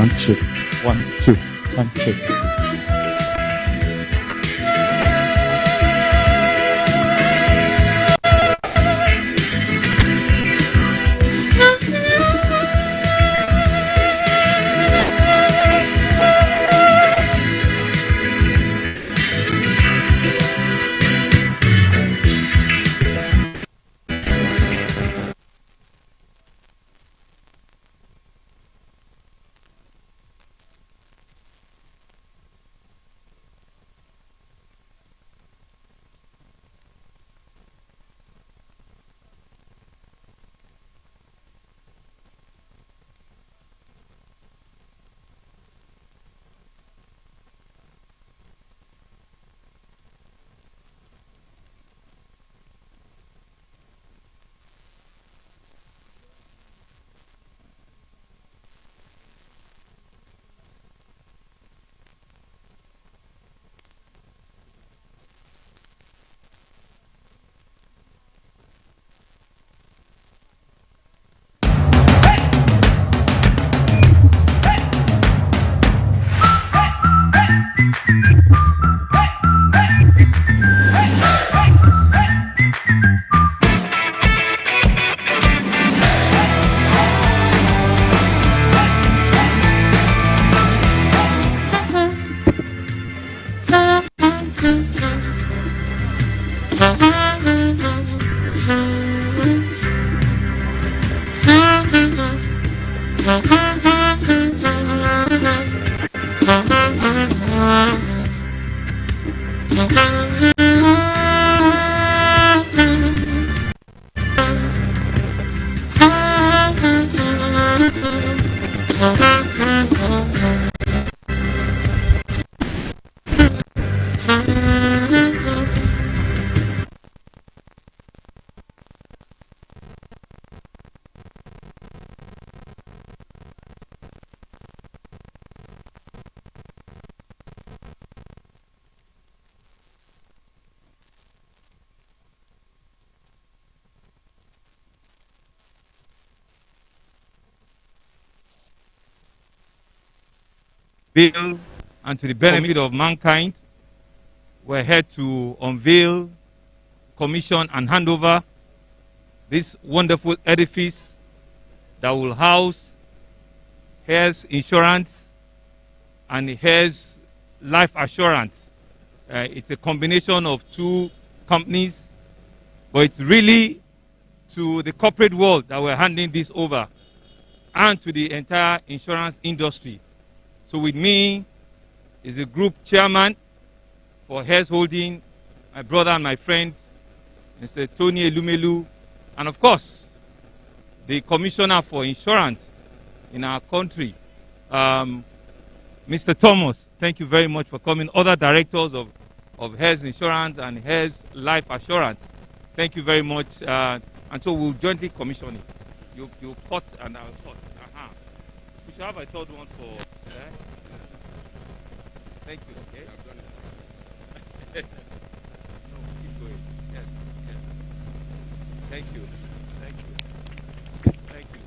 Sound check. 1, 2. Sound check. Bill, and to the benefit of mankind, we're here to unveil, commission, and hand over this wonderful edifice that will house Heirs Insurance and Heirs Life Assurance. It's a combination of two companies, but it's really to the corporate world that we're handing this over, and to the entire insurance industry. So with me is the group chairman for Heirs Holding, my brother and my friend, Mr. Tony Elumelu, and of course, the commissioner for insurance in our country, Mr. Thomas. Thank you very much for coming. Other directors of Heirs Insurance and Heirs Life Assurance, thank you very much. And so we'll jointly commission it. You cut and I'll cut. We should have a third one for... Thank you. Okay. I've done it. No, keep going. Yes. Yes. Thank you. Thank you. Thank you.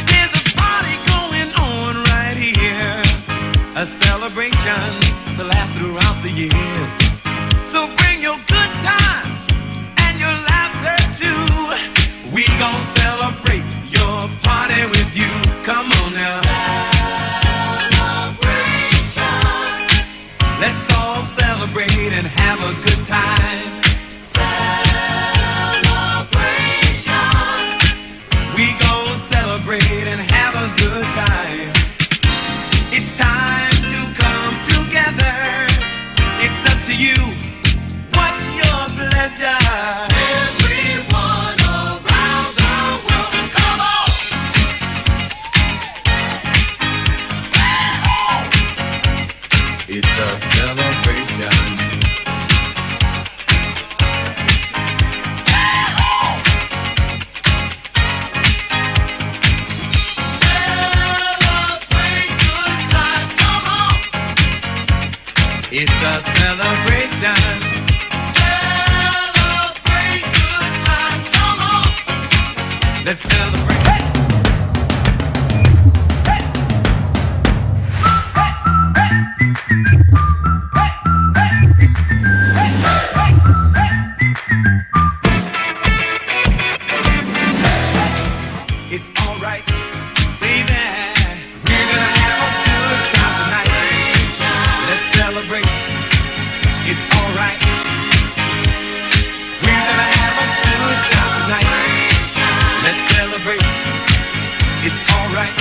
There's a party going on right here. It's a celebration. Celebrate good times. Come on. Let's celebrate. It's all right, baby. We're gonna have a good time tonight. Let's celebrate. It's all right. We're gonna have a good time tonight. Let's celebrate. It's all right.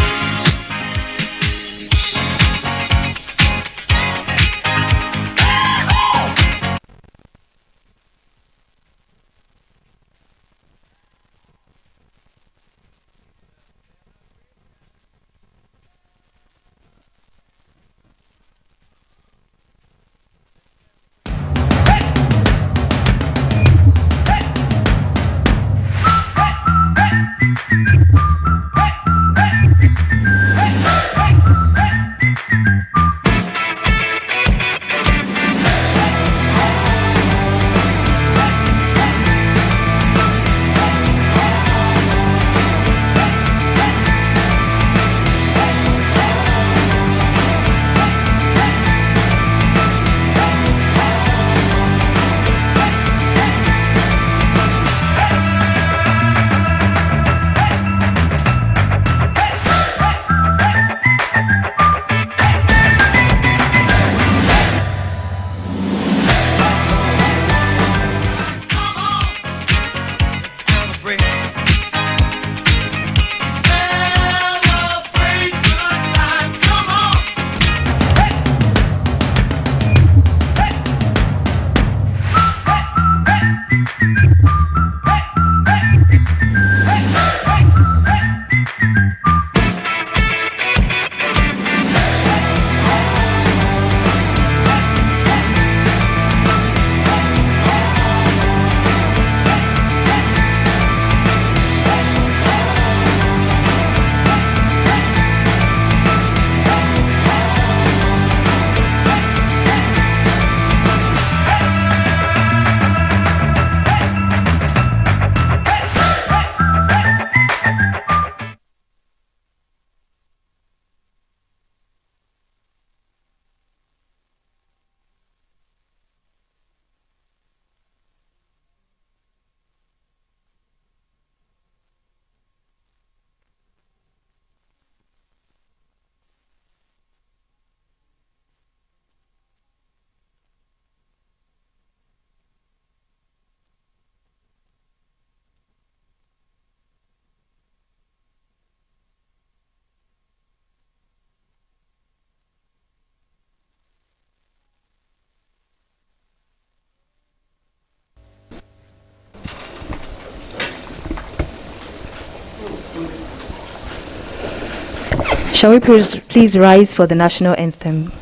Shall we please rise for the national anthem?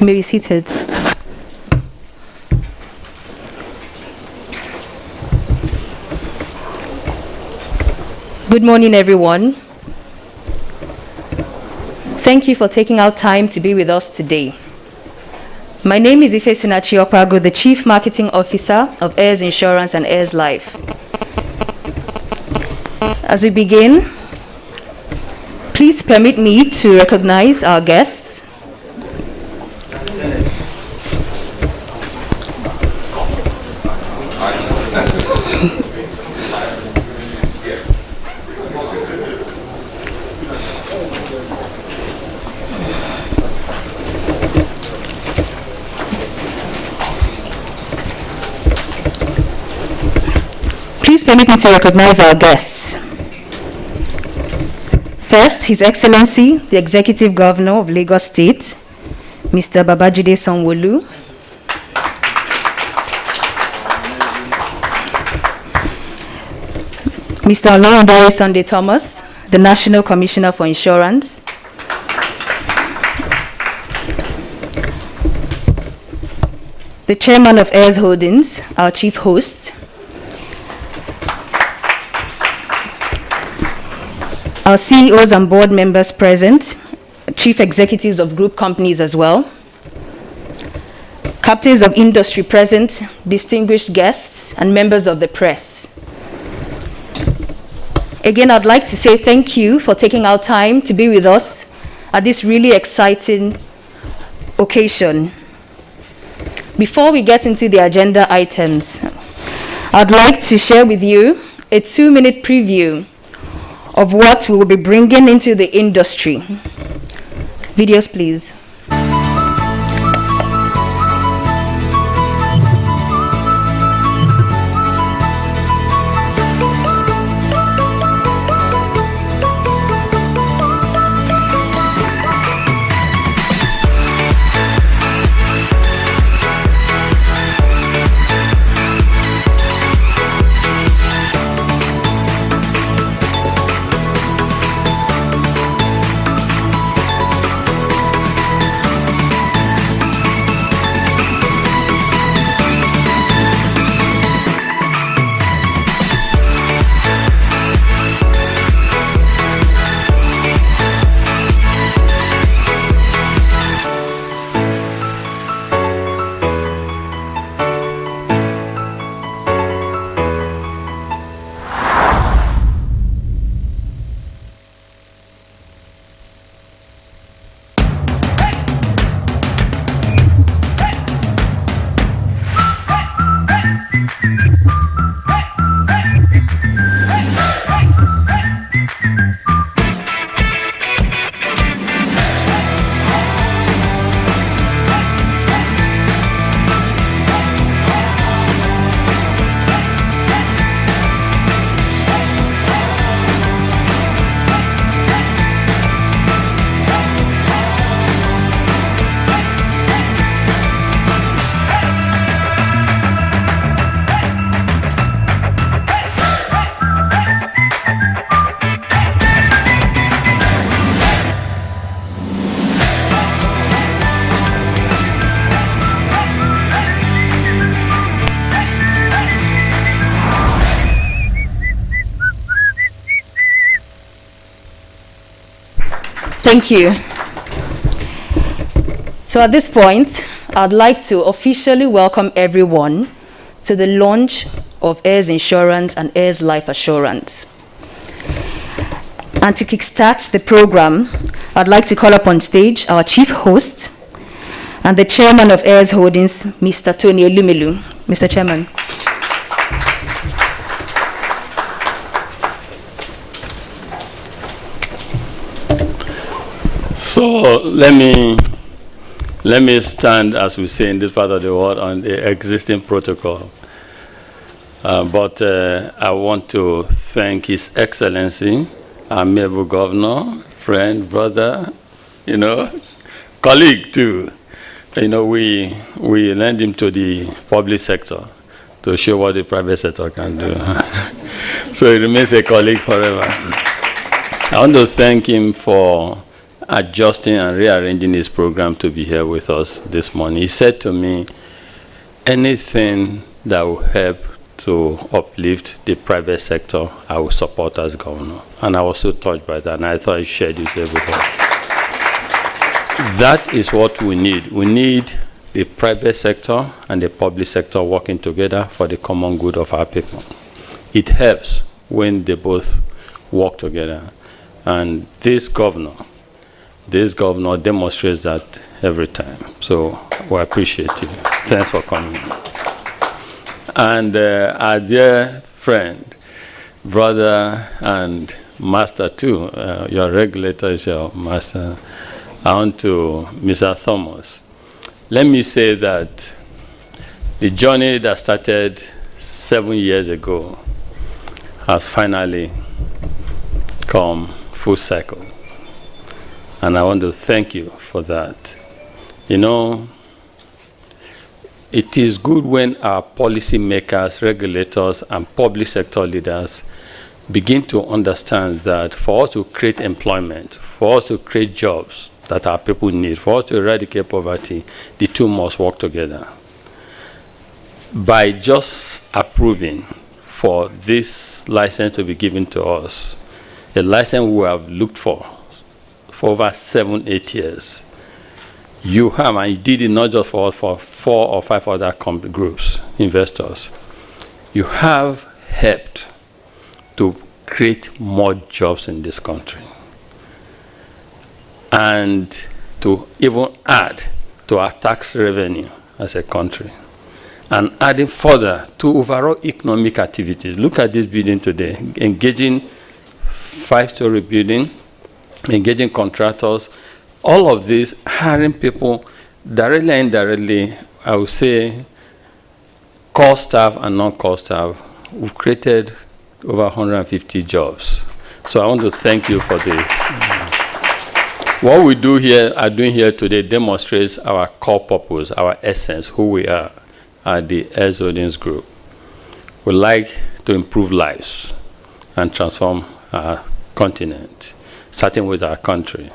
You may be seated. Good morning, everyone. Thank you for taking out time to be with us today. My name is Ife Sinachi Opago, the Chief Marketing Officer of Heirs Insurance and Heirs Life. As we begin, please permit me to recognize our guests. Please permit me to recognize our guests. First, His Excellency, the Executive Governor of Lagos State, Mr. Babajide Sanwo-Olu. Mr. Olorundare Sunday Thomas, the National Commissioner for Insurance. The Chairman of Heirs Holdings, our Chief Host. Our CEOs and board members present, chief executives of group companies as well, captains of industry present, distinguished guests, and members of the press. Again, I'd like to say thank you for taking our time to be with us at this really exciting occasion. Before we get into the agenda items, I'd like to share with you a 2-minute preview of what we will be bringing into the industry. Videos, please. Thank you. So at this point, I'd like to officially welcome everyone to the launch of Heirs Insurance and Heirs Life Assurance. And to kickstart the program, I'd like to call up on stage our chief host and the chairman of Heirs Holdings, Mr. Tony Elumelu. Mr. Chairman. So let me stand, as we say in this part of the world, on the existing protocol. But I want to thank His Excellency, our amiable governor, friend, brother, colleague too. We lend him to the public sector to show what the private sector can do. So he remains a colleague forever. I want to thank him for adjusting and rearranging his program to be here with us this morning. He said to me, anything that will help to uplift the private sector, I will support as governor. And I was so touched by that, and I thought I shared this here with us. That is what we need. We need the private sector and the public sector working together for the common good of our people. It helps when they both work together. And this governor demonstrates that every time. So we appreciate you. Thanks for coming. And our dear friend, brother, and master too, your regulator is your master, on to Mr. Thomas. Let me say that the journey that started 7 years ago has finally come full circle. And I want to thank you for that. You know, it is good when our policymakers, regulators, and public sector leaders begin to understand that for us to create employment, for us to create jobs that our people need, for us to eradicate poverty, the two must work together. By just approving for this license to be given to us, a license we have looked for over 7-8 years, you have, and you did it not just for us, for 4 or 5 other groups, investors, you have helped to create more jobs in this country and to even add to our tax revenue as a country, and adding further to overall economic activities. Look at this building today, engaging 5-story building, engaging contractors, all of this, hiring people directly and indirectly, I would say, core staff and non-core staff. We've created over 150 jobs. So I want to thank you for this. What we do here, are doing here today, demonstrates our core purpose, our essence, who we are at the Heirs Holdings Group. We like to improve lives and transform our continent, starting with our country.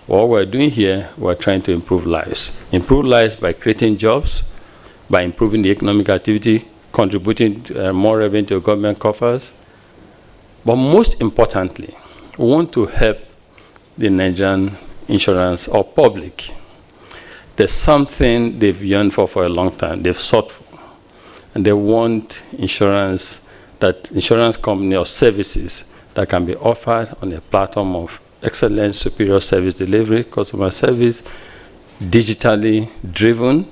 What we're doing here, we're trying to improve lives. Improve lives by creating jobs, by improving the economic activity, contributing more revenue to government coffers. But most importantly, we want to help the Nigerian insurance or public. There's something they've yearned for a long time, they've sought for. And they want insurance company or services that can be offered on a platform of excellent, superior service delivery, customer service, digitally driven,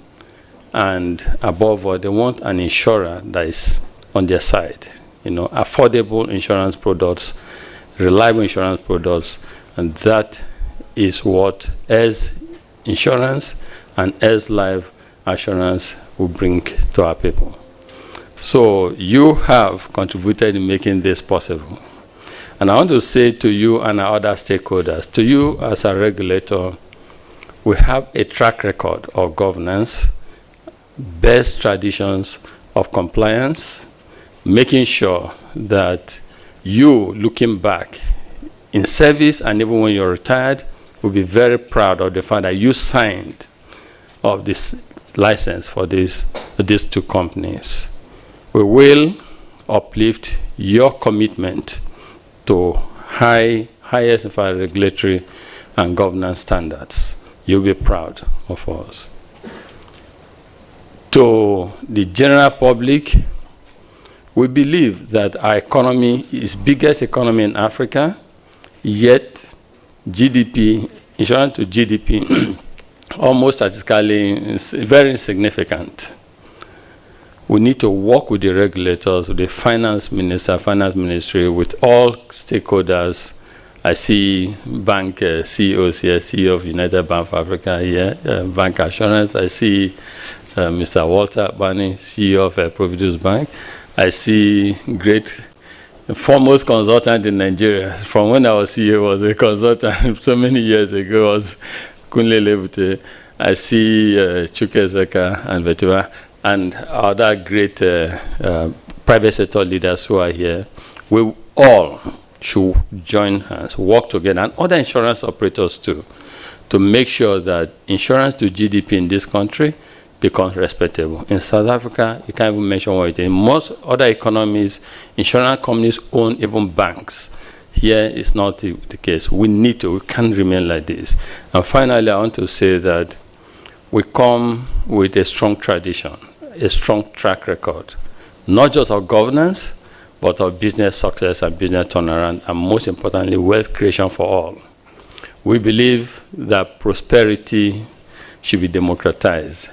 and above all, they want an insurer that is on their side. You know, affordable insurance products, reliable insurance products, and that is what Heirs Insurance and Heirs Life Assurance will bring to our people. So you have contributed in making this possible. And I want to say to you and our other stakeholders, to you as a regulator, we have a track record of governance, best traditions of compliance, making sure that you, looking back in service and even when you're retired, will be very proud of the fact that you signed of this license for these two companies. We will uplift your commitment to highest regulatory and governance standards. You'll be proud of us. To the general public, we believe that our economy is biggest economy in Africa, yet GDP, insurance to GDP, almost statistically is very insignificant. We need to work with the regulators, with the finance minister, finance ministry, with all stakeholders. I see bank CEOs here, CEO of United Bank of Africa here, Bank Assurance. I see Mr. Walter Bani, CEO of Providence Bank. I see great, foremost consultant in Nigeria. From when I was CEO, was a consultant so many years ago, was Kunle Lebute. I see Chuke Zeka and Vetua, and other great private sector leaders who are here. We all should join hands, work together, and other insurance operators too, to make sure that insurance to GDP in this country becomes respectable. In South Africa, you can't even mention what it is. In most other economies, insurance companies own even banks. Here is not the case. We can't remain like this. And finally, I want to say that we come with a strong tradition, a strong track record, not just of governance, but of business success and business turnaround, and most importantly, wealth creation for all. We believe that prosperity should be democratized.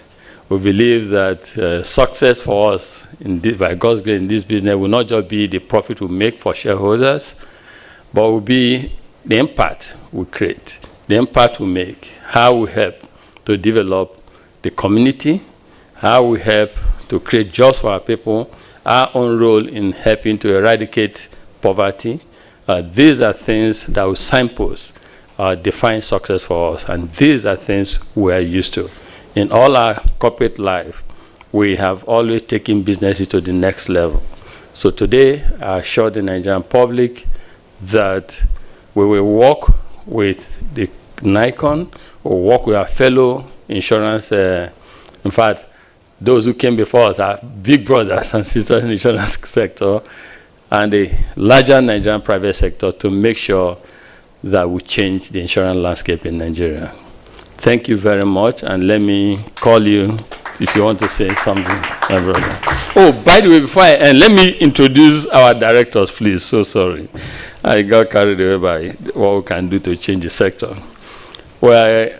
We believe that success for us, by God's grace in this business, will not just be the profit we make for shareholders, but will be the impact we create, the impact we make, how we help to develop the community, how we help to create jobs for our people, our own role in helping to eradicate poverty. These are things that will signpost, define success for us, and these are things we are used to. In all our corporate life, we have always taken businesses to the next level. So today, I assure the Nigerian public that we will work with the Nikon, or work with our fellow insurance. In fact, those who came before us are big brothers and sisters in the insurance sector and the larger Nigerian private sector to make sure that we change the insurance landscape in Nigeria. Thank you very much, and let me call you if you want to say something, my brother. Oh, by the way, before I end, let me introduce our directors, please. So sorry. I got carried away by what we can do to change the sector. Well,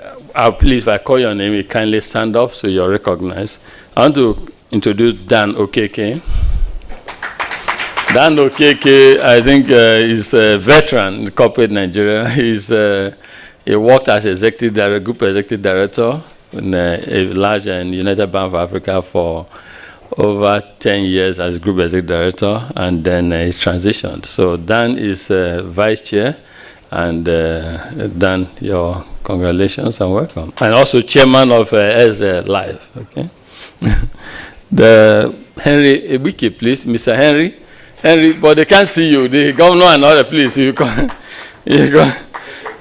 please, if I call your name, you kindly stand up so you're recognized. I want to introduce Dan Okeke. Dan Okeke, I think, is a veteran in corporate Nigeria. He worked as group executive director in a large and United Bank of Africa for over 10 years as group executive director, and then he's transitioned. So Dan is vice chair, and Dan, your congratulations and welcome. And also chairman of Heirs Life. Okay. The Henry Ebike, please, Mr. Henry, but they can't see you. The governor and other, please, you come.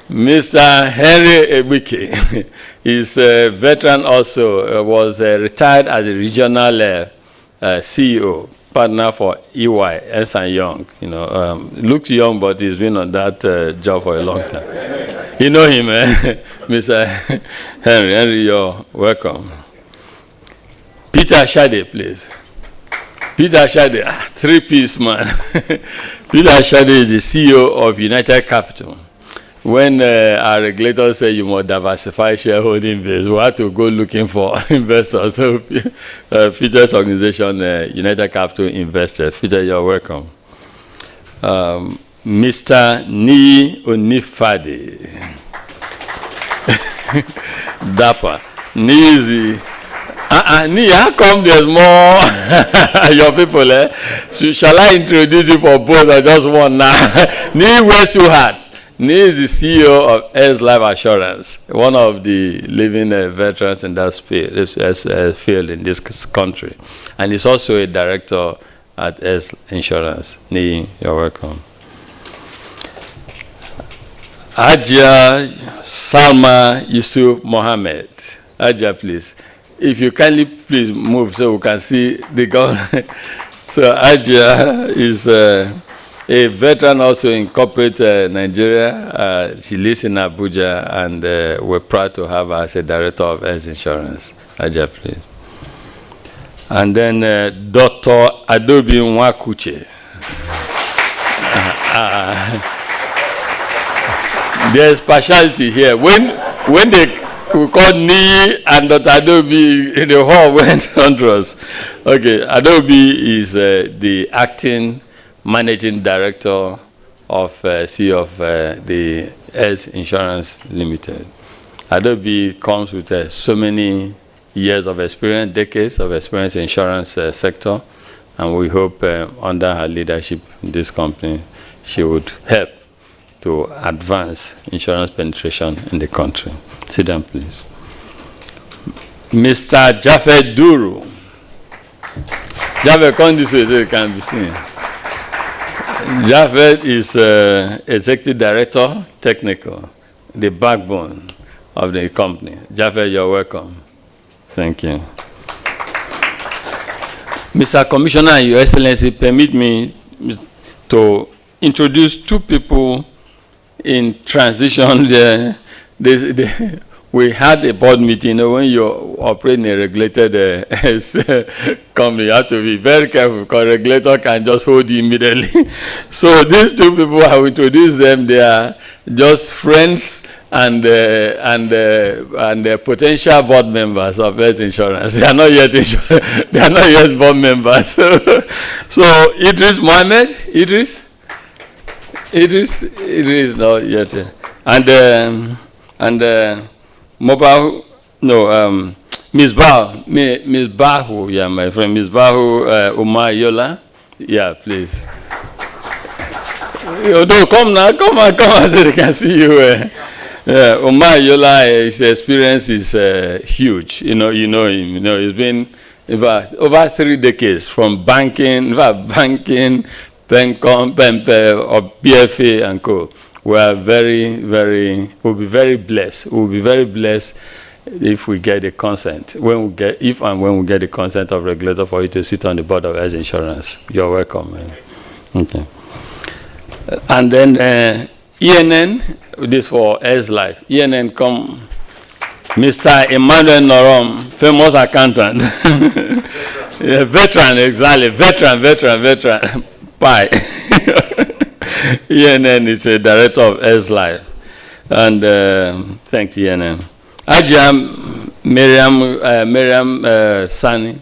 Mr. Henry Ebike is a veteran also, was retired as a regional CEO, partner for EY, Ernst & Young. You know, looks young, but he's been on that job for a long time. You know him, Mr. Henry. Henry, you're welcome. Peter Ashade, please. Peter Ashade, three-piece man. Peter Ashade is the CEO of United Capital. When our regulators say you must diversify shareholding base, we have to go looking for investors. So Peter's organization, United Capital Investors. Peter, you're welcome. Mr. Ni Onifade. Dapper. Ni is the... Ni, how come there's more your people, eh? So shall I introduce you for both or just one now? Ni wears two hats. Ni is the CEO of Heirs Life Assurance, one of the living veterans in that field in this country. And he's also a director at Heirs Insurance. Ni, you're welcome. Ajia Salma Yusuf Mohammed. Ajia, please. If you kindly please move so we can see the government. So Ajia is a veteran also in corporate Nigeria. She lives in Abuja, and we're proud to have her as a director of Heirs Insurance. Ajia, please. And then Dr. Adobe Nwakuche. There's partiality here. When we called Ni and Dr. Adobe, the hall went under us. Okay, Adobe is the acting managing director of CEO of the Heirs Insurance Limited. Adobe comes with so many years of experience, decades of experience in the insurance sector, and we hope under her leadership in this company, she would help to advance insurance penetration in the country. Sit down, please. Mr. Jafet Duru. Jafet, come this way so you can be seen. Jafet is Executive Director, Technical, the backbone of the company. Jafet, you're welcome. Thank you. Mr. Commissioner, Your Excellency, permit me to introduce two people in transition. we had a board meeting. When you operate in a regulated company, you have to be very careful because regulator can just hold you immediately. So these two people, I will introduce them. They are just friends and potential board members of Heirs Insurance. They are not yet they are not yet board members. So Idris Mohammed, Idris not yet, and Mobile, no, Miss Bahu, yeah, my friend, Miss Bahu Umar Yola, yeah, please. No, come now, come on, so they can see you. Umar Yola, his experience is huge. You know him. He's been over 3 decades from banking, Pencom, or BFA and co. We'll be very blessed. We'll be very blessed if we get the consent. When we get the consent of regulator for you to sit on the board of Heirs Insurance. You're welcome. Okay. And then ENN, this for Heirs Life. ENN come, Mr. Emmanuel Norom, famous accountant. Yeah, veteran, exactly. Veteran. Bye. ENN is a director of Heirs Life. And thanks, ENN. Ajam Miriam Sani.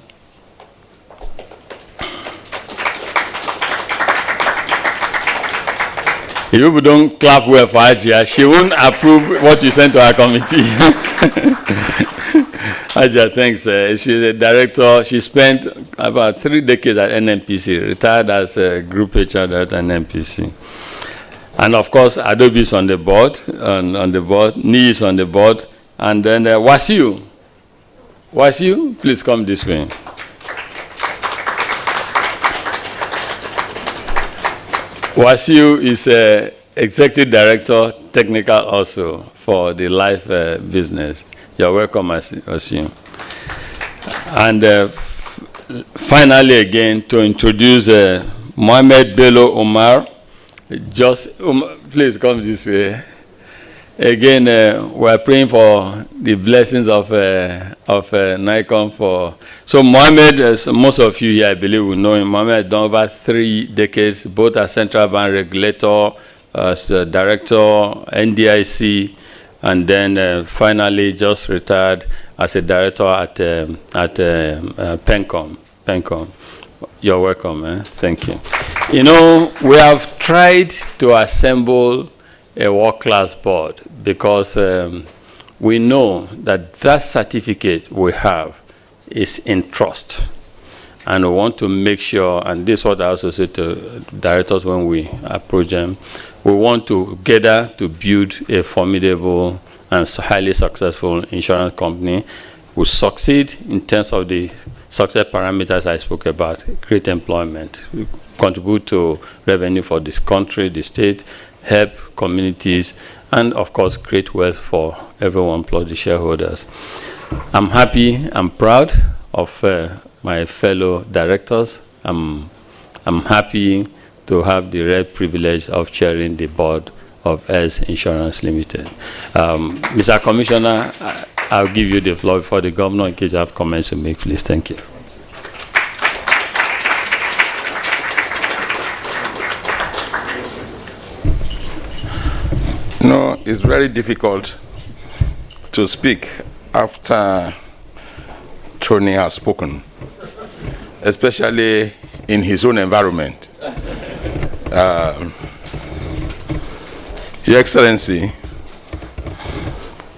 If you don't clap well for Ajia, she won't approve what you send to her committee. Ajia, thanks. She's a director. She spent about 3 decades at NNPC, retired as a group HR director at NNPC. And of course, Adobe is on the board, Ni is on the board, and then Wasiu, please come this way. Wasiu is executive director, technical also, for the life business. You're welcome, Wasiu. And finally, again, to introduce Mohamed Bello Omar. Please come this way. Again, we're praying for the blessings of NICOM for. So Mohamed, most of you here, I believe, will know him. Mohamed has done over 3 decades, both as central bank regulator, as director, NDIC, and then finally just retired as a director at Pencom. You're welcome. Thank you. We have tried to assemble a world-class board because we know that certificate we have is in trust. And we want to make sure, and this is what I also say to directors when we approach them, we want to gather to build a formidable and highly successful insurance company. We succeed in terms of the success parameters I spoke about, create employment, contribute to revenue for this country, the state, help communities, and of course create wealth for everyone plus the shareholders. I'm happy, I'm proud of my fellow directors. I'm happy to have the rare privilege of chairing the board of Heirs Insurance Limited. Mr. Commissioner, I'll give you the floor before the governor in case you have comments to make, please. Thank you. No, it's very difficult to speak after Tony has spoken, especially in his own environment. Your Excellency,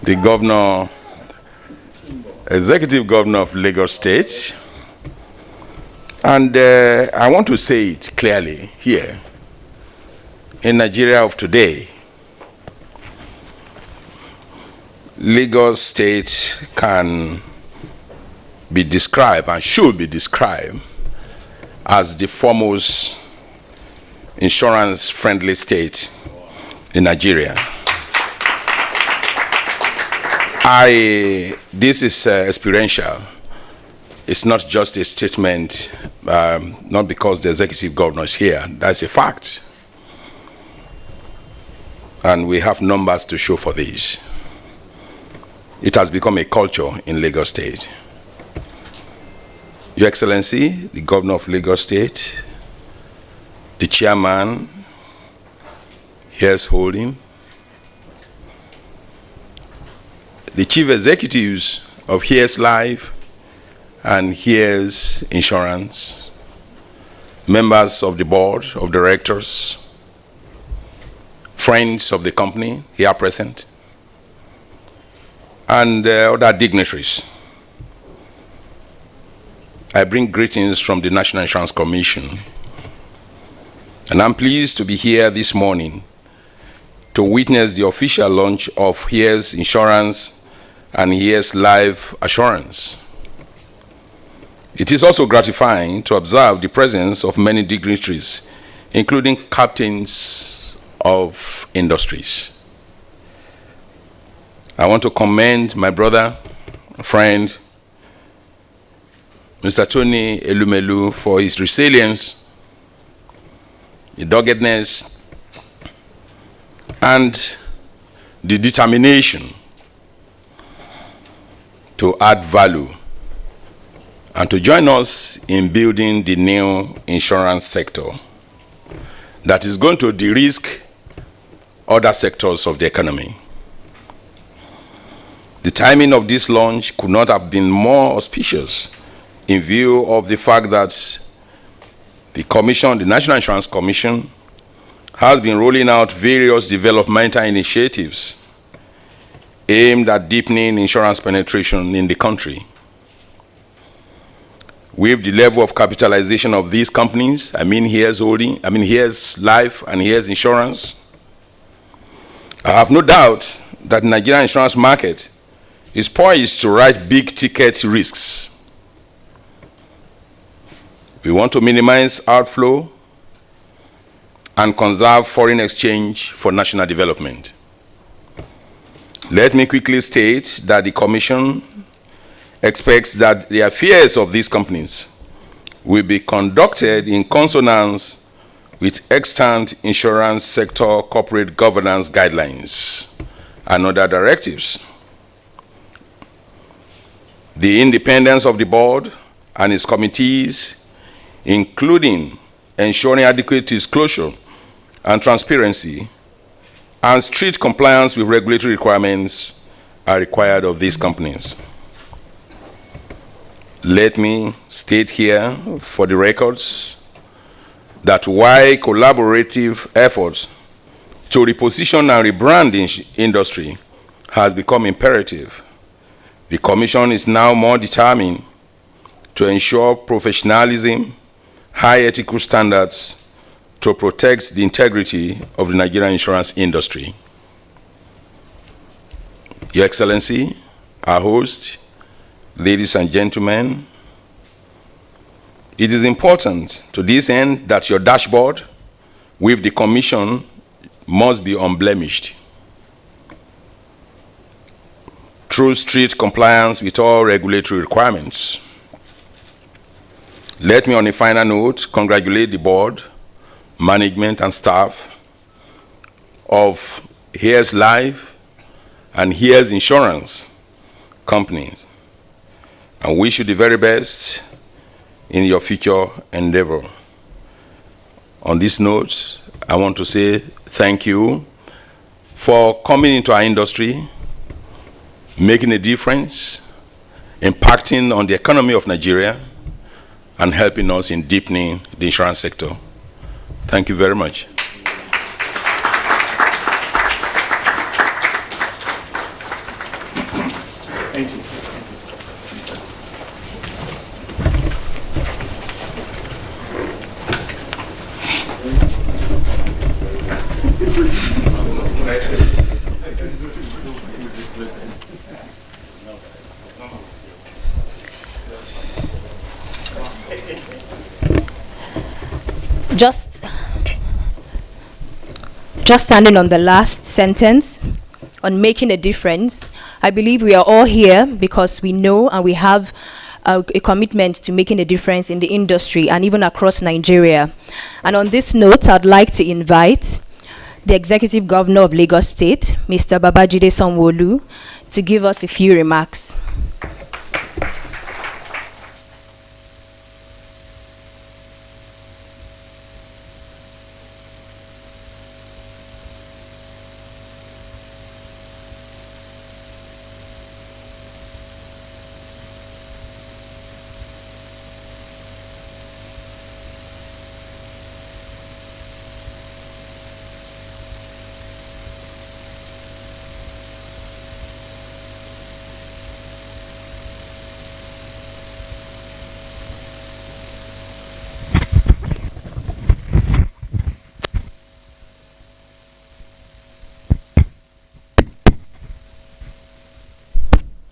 the governor, executive governor of Lagos State, and I want to say it clearly here, in Nigeria of today, Lagos State can be described and should be described as the foremost insurance-friendly state in Nigeria. This is experiential. It's not just a statement, not because the executive governor is here. That's a fact. And we have numbers to show for this. It has become a culture in Lagos State. Your Excellency, the Governor of Lagos State, the Chairman, Heirs Holding, the Chief Executives of Heirs Life and Heirs Insurance, members of the Board of Directors, friends of the company here present, and other dignitaries. I bring greetings from the National Insurance Commission, and I'm pleased to be here this morning to witness the official launch of Heirs Insurance and Heirs Life Assurance. It is also gratifying to observe the presence of many dignitaries, including captains of industries. I want to commend my brother, friend, Mr. Tony Elumelu, for his resilience, the doggedness, and the determination to add value and to join us in building the new insurance sector that is going to de-risk other sectors of the economy. The timing of this launch could not have been more auspicious in view of the fact that the Commission, the National Insurance Commission, has been rolling out various developmental initiatives aimed at deepening insurance penetration in the country. With the level of capitalization of these companies, Heirs Life and Heirs Insurance, I have no doubt that the Nigerian insurance market is poised to write big-ticket risks. We want to minimize outflow and conserve foreign exchange for national development. Let me quickly state that the Commission expects that the affairs of these companies will be conducted in consonance with extant insurance sector corporate governance guidelines and other directives. The independence of the board and its committees, including ensuring adequate disclosure and transparency and strict compliance with regulatory requirements, are required of these companies. Let me state here for the records that while collaborative efforts to reposition and rebrand the industry has become imperative, the Commission is now more determined to ensure professionalism, high ethical standards to protect the integrity of the Nigerian insurance industry. Your Excellency, our host, ladies and gentlemen, it is important to this end that your dashboard with the Commission must be unblemished through strict compliance with all regulatory requirements. Let me, on a final note, congratulate the board, management, and staff of Heirs Life and Heirs Insurance companies, and wish you the very best in your future endeavor. On this note, I want to say thank you for coming into our industry, making a difference, impacting on the economy of Nigeria, and helping us in deepening the insurance sector. Thank you very much. Thank you. Just standing on the last sentence on making a difference, I believe we are all here because we know and we have a commitment to making a difference in the industry and even across Nigeria. And on this note, I'd like to invite the Executive Governor of Lagos State, Mr. Babajide Sanwo-Olu, to give us a few remarks.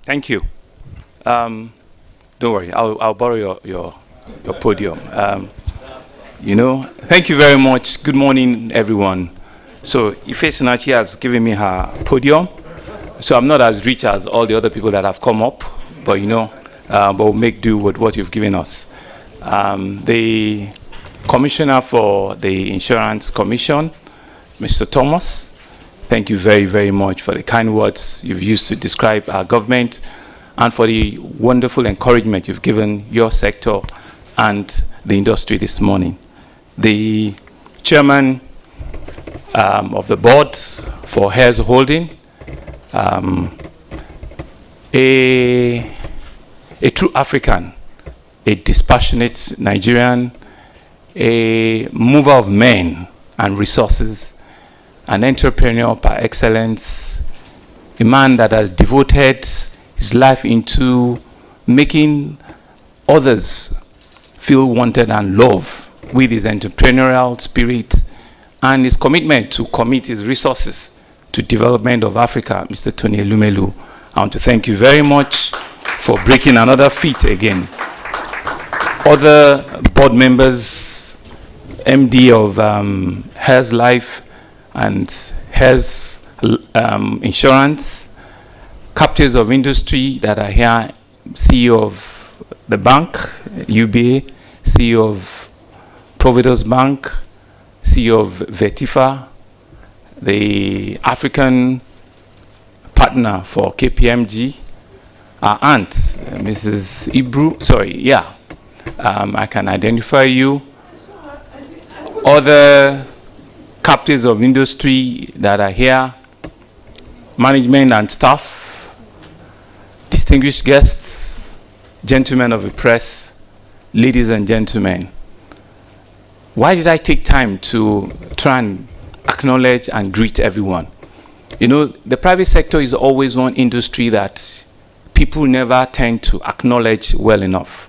Thank you. Don't worry, I'll borrow your podium. Thank you very much. Good morning, everyone. So Ife Sinachi has given me her podium. So I'm not as rich as all the other people that have come up, but but we'll make do with what you've given us. The Commissioner for the Insurance Commission, Mr. Thomas, thank you very, very much for the kind words you've used to describe our government and for the wonderful encouragement you've given your sector and the industry this morning. The chairman of the board for Heirs Holding, a true African, a dispassionate Nigerian, a mover of men and resources, an entrepreneur par excellence, a man that has devoted his life into making others feel wanted and loved with his entrepreneurial spirit and his commitment to commit his resources to development of Africa, Mr. Tony Elumelu. I want to thank you very much for breaking another feat again. Other board members, MD of Heirs Life and Heirs Insurance, captains of industry that are here, CEO of the bank, UBA, CEO of Providence Bank, CEO of Vetifa, the African partner for KPMG, our aunt, Mrs. Ibru, I can identify you. Other captains of industry that are here, management and staff, distinguished guests, gentlemen of the press, ladies and gentlemen. Why did I take time to try and acknowledge and greet everyone? The private sector is always one industry that people never tend to acknowledge well enough.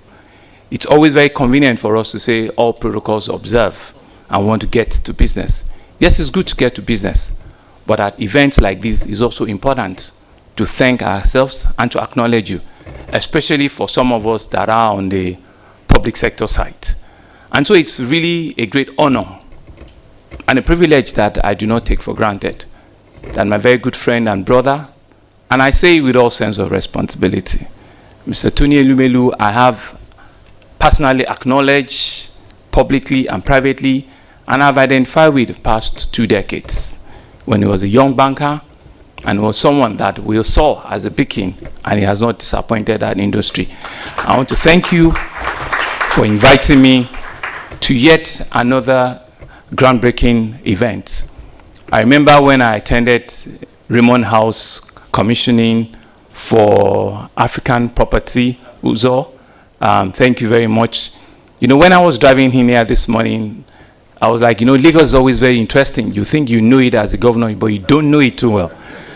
It's always very convenient for us to say all protocols observed and want to get to business. Yes, it's good to get to business, but at events like this, it's also important to thank ourselves and to acknowledge you, especially for some of us that are on the public sector side. And so it's really a great honor and a privilege that I do not take for granted, that my very good friend and brother, and I say with all sense of responsibility, Mr. Tony Elumelu, I have personally acknowledged publicly and privately, and I've identified with the past 2 decades when he was a young banker and was someone that we saw as a beacon, and he has not disappointed that industry. I want to thank you for inviting me to yet another groundbreaking event. I remember when I attended Raymond House commissioning for African property, Uzo. Thank you very much. When I was driving in here this morning, I was like, Lagos is always very interesting. You think you know it as a governor, but you don't know it too well.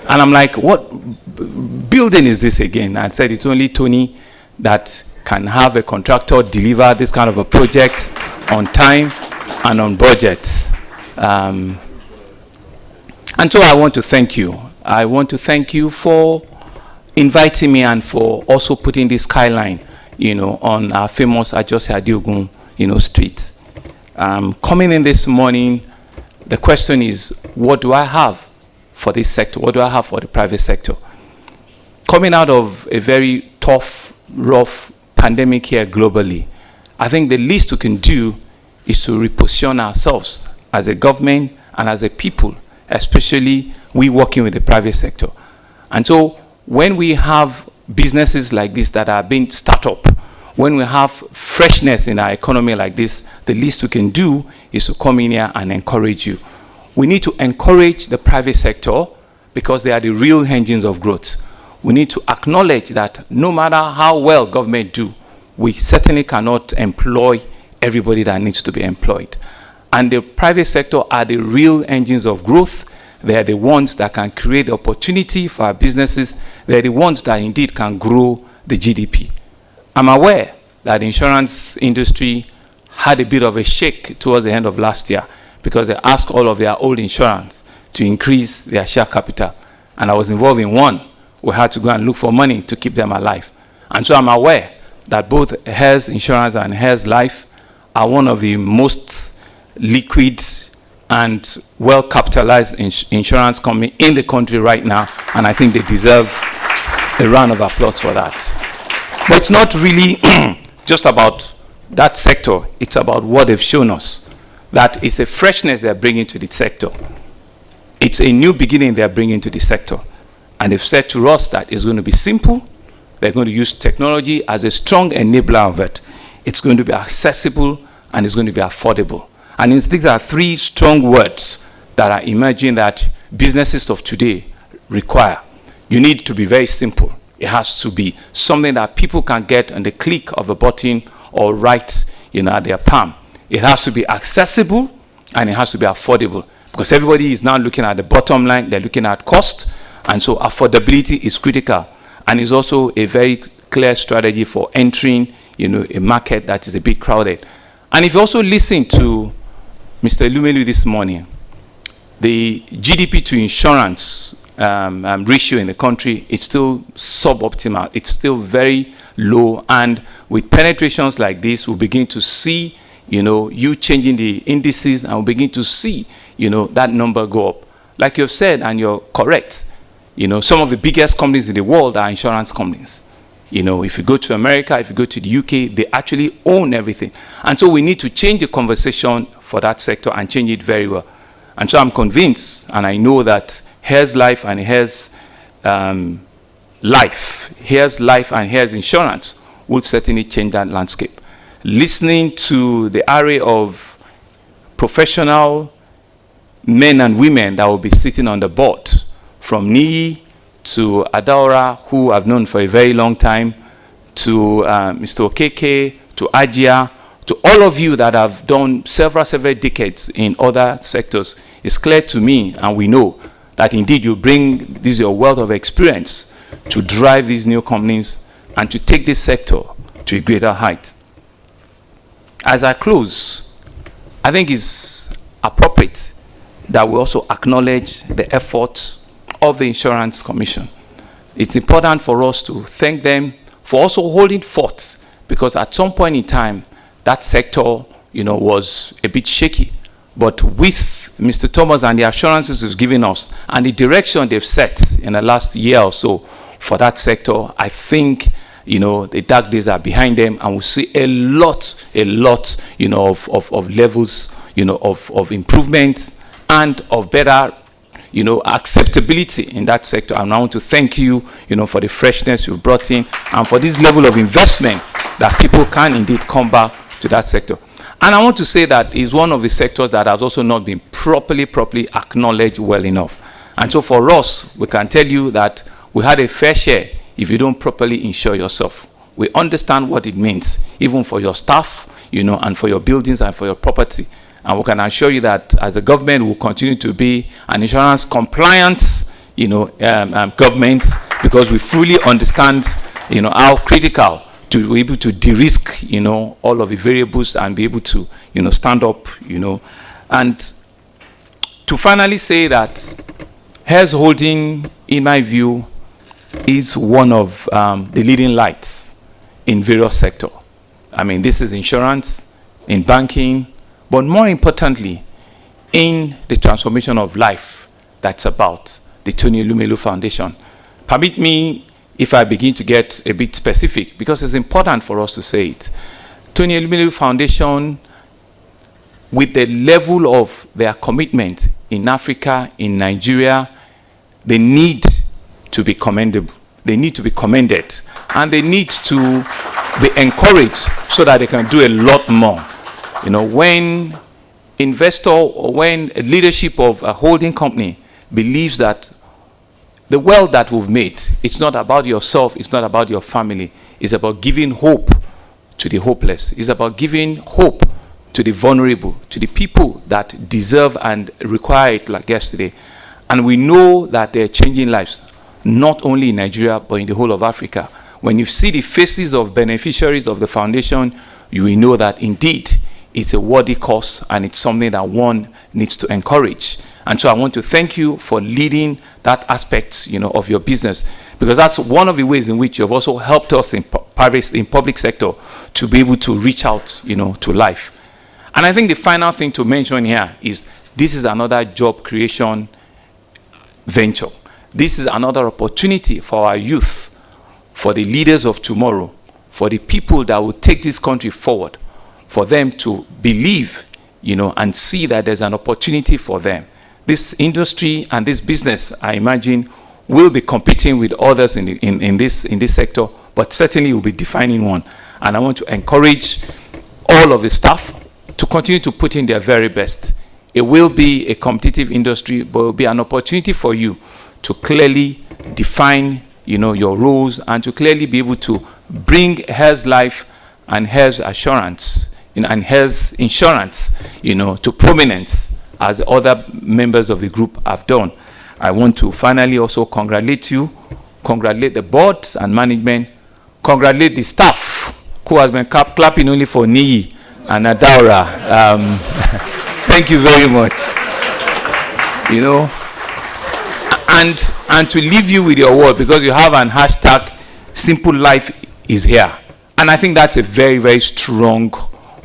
And I'm like, what building is this again? I said, it's only Tony that can have a contractor deliver this kind of a project on time and on budget. And so I want to thank you. I want to thank you for inviting me and for also putting this skyline, on our famous Ajose Adeogun, street. Coming in this morning, the question is, what do I have for this sector? What do I have for the private sector? Coming out of a very tough, rough pandemic here globally, I think the least we can do is to reposition ourselves as a government and as a people, especially we working with the private sector. And so when we have businesses like this that are being start up, when we have freshness in our economy like this, the least we can do is to come in here and encourage you. We need to encourage the private sector because they are the real engines of growth. We need to acknowledge that no matter how well government do, we certainly cannot employ everybody that needs to be employed. And the private sector are the real engines of growth. They are the ones that can create opportunity for our businesses. They are the ones that indeed can grow the GDP. I'm aware that the insurance industry had a bit of a shake towards the end of last year because they asked all of their old insurance to increase their share capital. And I was involved in one. We had to go and look for money to keep them alive. And so I'm aware that both Heirs Insurance and Heirs Life are one of the most liquid and well-capitalized insurance company in the country right now. And I think they deserve a round of applause for that. But it's not really just about that sector. It's about what they've shown us. That it's a freshness they're bringing to the sector. It's a new beginning they're bringing to the sector. And they've said to us that it's going to be simple. They're going to use technology as a strong enabler of it. It's going to be accessible and it's going to be affordable. And these are three strong words that are emerging that businesses of today require. You need to be very simple. It has to be something that people can get on the click of a button or right, at their palm. It has to be accessible and it has to be affordable because everybody is now looking at the bottom line. They're looking at cost, and so affordability is critical. And it's also a very clear strategy for entering, a market that is a bit crowded. And if you also listen to Mr. Lumelu this morning, the GDP to insurance ratio in the country is still suboptimal. It's still very low, and with penetrations like this, we'll begin to see, you changing the indices, and we'll begin to see, that number go up. Like you've said, and you're correct, some of the biggest companies in the world are insurance companies. If you go to America, if you go to the UK, they actually own everything. And so we need to change the conversation for that sector and change it very well. And so I'm convinced, and I know that Heirs Life and Heirs Life and Heirs Insurance will certainly change that landscape. Listening to the array of professional men and women that will be sitting on the board, from Nii to Adaora, who I've known for a very long time, to Mr. Okeke, to Ajia, to all of you that have done several decades in other sectors, it's clear to me, and we know, that indeed you bring this your wealth of experience to drive these new companies and to take this sector to a greater height. As I close, I think it's appropriate that we also acknowledge the efforts of the Insurance Commission. It's important for us to thank them for also holding forth, because at some point in time, that sector, was a bit shaky. But with Mr. Thomas and the assurances he's given us and the direction they've set in the last year or so for that sector, I think, the dark days are behind them, and we'll see a lot, of levels, of improvement and of better, acceptability in that sector. And I want to thank you, for the freshness you brought in and for this level of investment that people can indeed come back to that sector. And I want to say that it's one of the sectors that has also not been properly acknowledged well enough. And so for us, we can tell you that we had a fair share if you don't properly insure yourself. We understand what it means, even for your staff, and for your buildings and for your property. And we can assure you that as a government, we will continue to be an insurance compliant, government, because we fully understand, how critical to be able to de-risk, all of the variables and be able to, stand up, And to finally say that Heirs Holding, in my view, is one of the leading lights in various sectors. I mean, this is insurance, in banking, but more importantly, in the transformation of life that's about the Tony Elumelu Foundation. Permit me, if I begin to get a bit specific, because it's important for us to say it. Tony Elumelu Foundation, with the level of their commitment in Africa, in Nigeria, they need to be commendable. they need to be commended, and they need to be encouraged so that they can do a lot more. You know, when investor or when leadership of a holding company believes that the wealth that we've made, it's not about yourself, it's not about your family, it's about giving hope to the hopeless, it's about giving hope to the vulnerable, to the people that deserve and require it, like yesterday. And we know that they're changing lives, not only in Nigeria, but in the whole of Africa. When you see the faces of beneficiaries of the foundation, you will know that indeed it's a worthy cause and it's something that one needs to encourage. And so I want to thank you for leading that aspect, you know, of your business, because that's one of the ways in which you've also helped us in public sector to be able to reach out, you know, to life. And I think the final thing to mention here is this is another job creation venture. This is another opportunity for our youth, for the leaders of tomorrow, for the people that will take this country forward, for them to believe, you know, and see that there's an opportunity for them. This industry and this business, I imagine, will be competing with others in this sector, but certainly will be defining one. And I want to encourage all of the staff to continue to put in their very best. It will be a competitive industry, but it will be an opportunity for you to clearly define, you know, your roles and to clearly be able to bring Heirs Life and Heirs Assurance, you know, and Heirs Insurance, you know, to prominence as other members of the group have done. I want to finally also congratulate you, congratulate the board and management, congratulate the staff who has been clapping only for Niyi and Adaura. Thank you very much. You know, and to leave you with your word, because you have an hashtag, Simple Life is here. And I think that's a very, very strong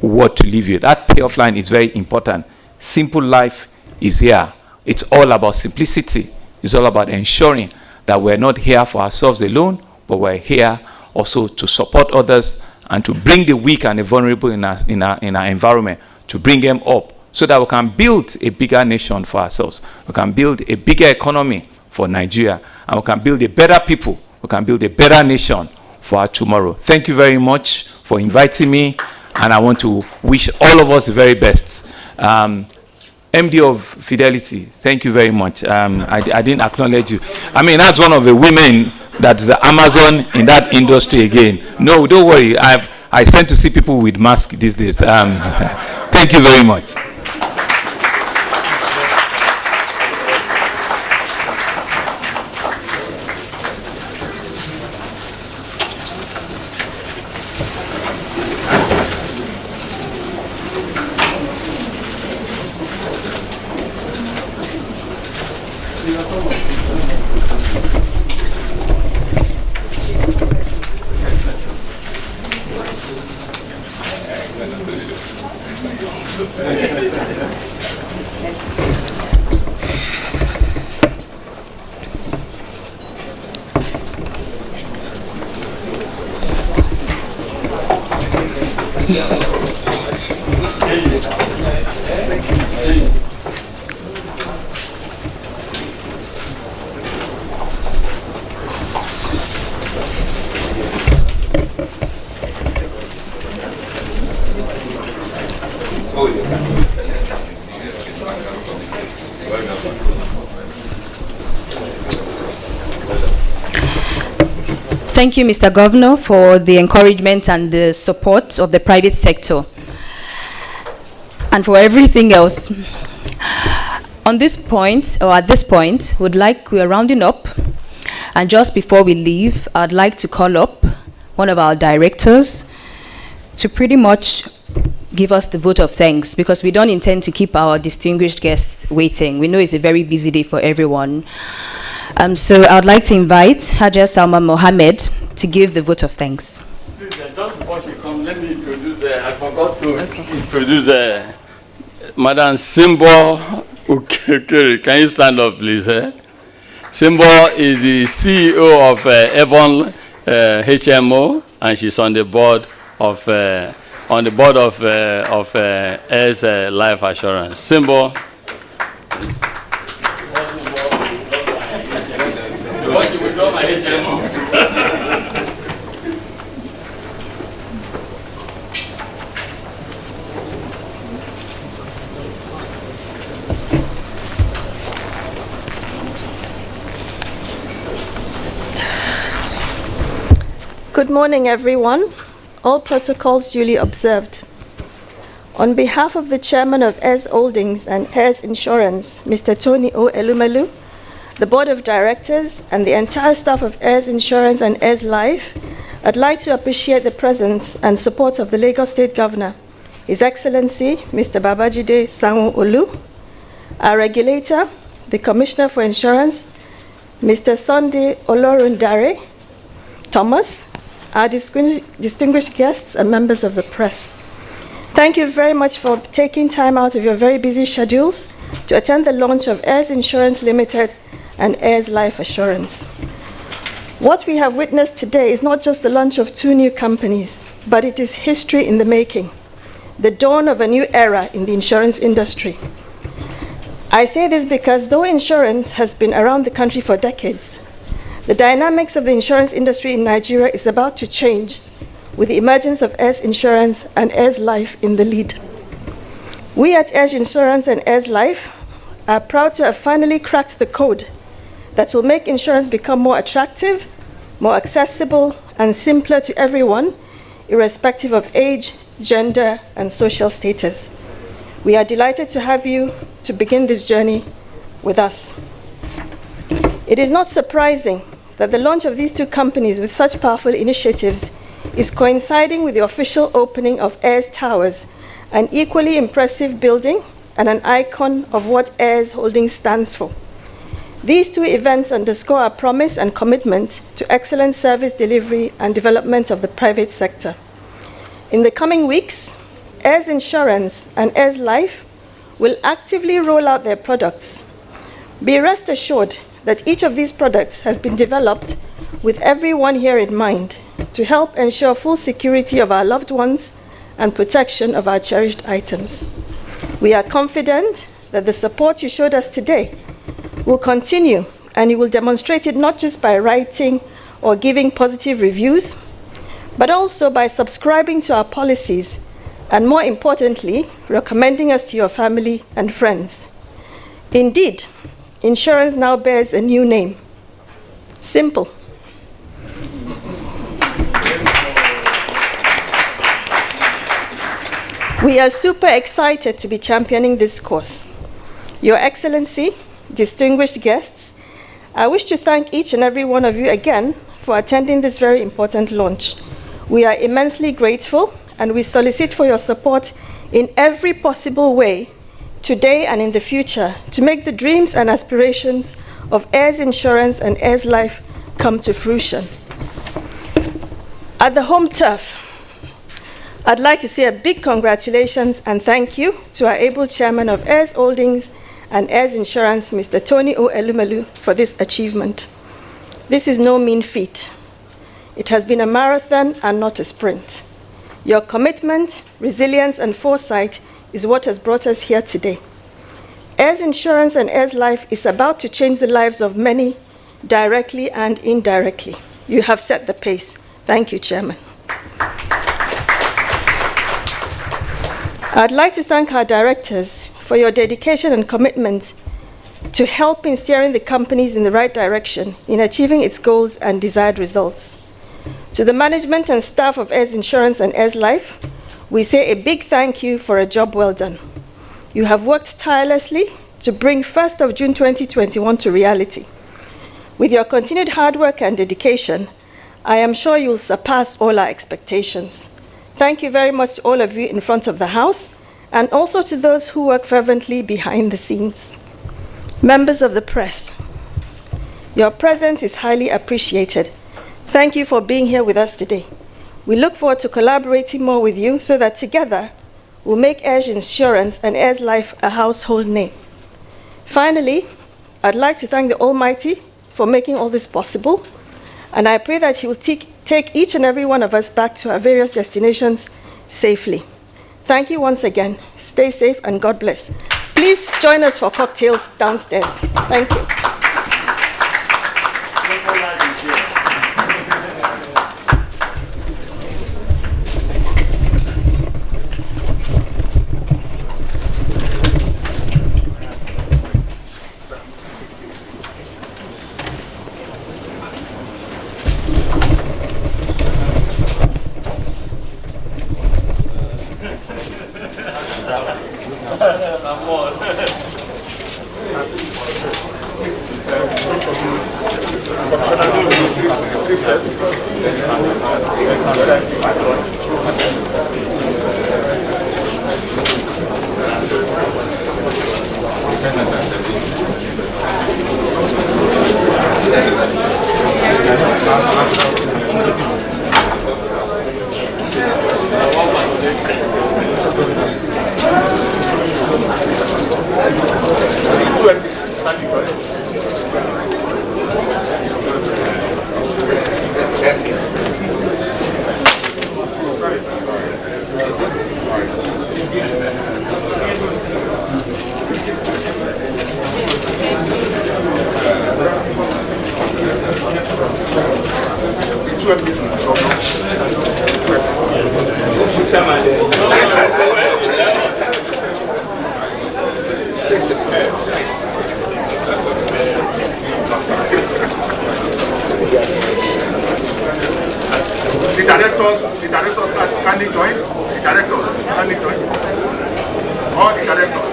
word to leave you. That payoff line is very important. Simple life is here. It's all about simplicity. It's all about ensuring that we're not here for ourselves alone, but we're here also to support others and to bring the weak and the vulnerable in our environment, to bring them up so that we can build a bigger nation for ourselves. We can build a bigger economy for Nigeria, and we can build a better people. We can build a better nation for our tomorrow. Thank you very much for inviting me, and I want to wish all of us the very best. MD of Fidelity, thank you very much. I didn't acknowledge you. I mean, that's one of the women that's the Amazon in that industry again. No, don't worry. I tend to see people with masks these days. Thank you very much. Thank you, Mr. Governor, for the encouragement and the support of the private sector and for everything else. On this point, or at this point, we are rounding up, and just before we leave, I'd like to call up one of our directors to pretty much give us the vote of thanks, because we don't intend to keep our distinguished guests waiting. We know it's a very busy day for everyone. So I'd like to invite Haja Salma Mohammed to give the vote of thanks. Please, just before she comes, let me introduce, I forgot to introduce Madam Simbo Ukiri. Can you stand up, please? Simbo is the CEO of Avon HMO, and she's on the board of Heirs Life Assurance. Simbo. What you withdraw my HMO? Good morning, everyone. All protocols duly observed. On behalf of the Chairman of Heirs Holdings and Heirs Insurance, Mr. Tony O. Elumelu, the Board of Directors, and the entire staff of Heirs Insurance and Heirs Life, I'd like to appreciate the presence and support of the Lagos State Governor, His Excellency, Mr. Babajide Sanwo-Olu, our regulator, the Commissioner for Insurance, Mr. Sunday Olorundare Thomas, our distinguished guests and members of the press. Thank you very much for taking time out of your very busy schedules to attend the launch of Heirs Insurance Limited and Heirs Life Assurance. What we have witnessed today is not just the launch of two new companies, but it is history in the making, the dawn of a new era in the insurance industry. I say this because though insurance has been around the country for decades, the dynamics of the insurance industry in Nigeria is about to change with the emergence of Heirs Insurance and Heirs Life in the lead. We at Heirs Insurance and Heirs Life are proud to have finally cracked the code that will make insurance become more attractive, more accessible, and simpler to everyone, irrespective of age, gender, and social status. We are delighted to have you to begin this journey with us. It is not surprising that the launch of these two companies with such powerful initiatives is coinciding with the official opening of Heirs Towers, an equally impressive building and an icon of what Heirs Holdings stands for. These two events underscore our promise and commitment to excellent service delivery and development of the private sector. In the coming weeks, Heirs Insurance and Heirs Life will actively roll out their products. Be rest assured that each of these products has been developed with everyone here in mind to help ensure full security of our loved ones and protection of our cherished items. We are confident that the support you showed us today will continue, and you will demonstrate it not just by writing or giving positive reviews, but also by subscribing to our policies and, more importantly, recommending us to your family and friends. Indeed, insurance now bears a new name. Simple. We are super excited to be championing this course. Your Excellency, distinguished guests, I wish to thank each and every one of you again for attending this very important launch. We are immensely grateful, and we solicit for your support in every possible way today and in the future to make the dreams and aspirations of Heirs Insurance and Heirs Life come to fruition. At the home turf, I'd like to say a big congratulations and thank you to our able Chairman of Heirs Holdings and Heirs Insurance, Mr. Tony O. Elumelu, for this achievement. This is no mean feat. It has been a marathon and not a sprint. Your commitment, resilience, and foresight is what has brought us here today. Heirs Insurance and Heirs Life is about to change the lives of many, directly and indirectly. You have set the pace. Thank you, Chairman. I'd like to thank our directors for your dedication and commitment to helping steering the companies in the right direction in achieving its goals and desired results. To the management and staff of Heirs Insurance and Heirs Life, we say a big thank you for a job well done. You have worked tirelessly to bring 1st of June 2021 to reality. With your continued hard work and dedication, I am sure you will surpass all our expectations. Thank you very much to all of you in front of the House, and also to those who work fervently behind the scenes. Members of the press, your presence is highly appreciated. Thank you for being here with us today. We look forward to collaborating more with you so that together we'll make Heirs Insurance and Heirs Life a household name. Finally, I'd like to thank the Almighty for making all this possible, and I pray that He will take each and every one of us back to our various destinations safely. Thank you once again. Stay safe and God bless. Please join us for cocktails downstairs. Thank you. The directors kindly join. The directors kindly join. All the directors.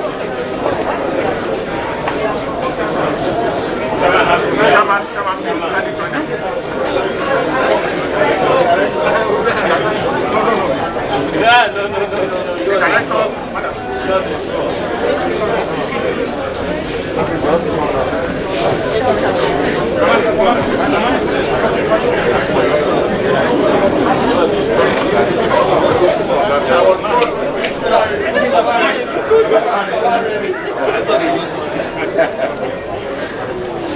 Chairman, please kindly join them. No. The directors, madam.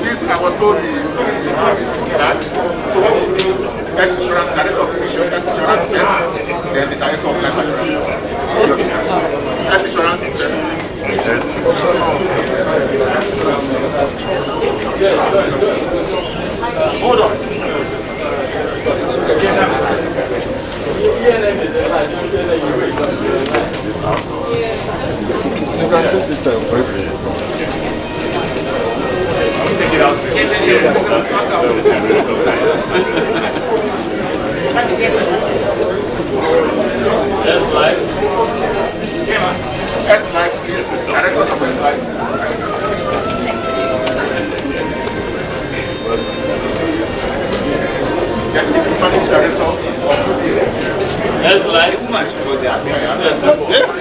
This I was told that. So what we do, Heirs Insurance, Director of Commission, Heirs Insurance first, then the Director of Life Insurance. Heirs Insurance first. Hold on. Take it out. S Life. S Life, please. Directors of S Life. Get the director of S Life.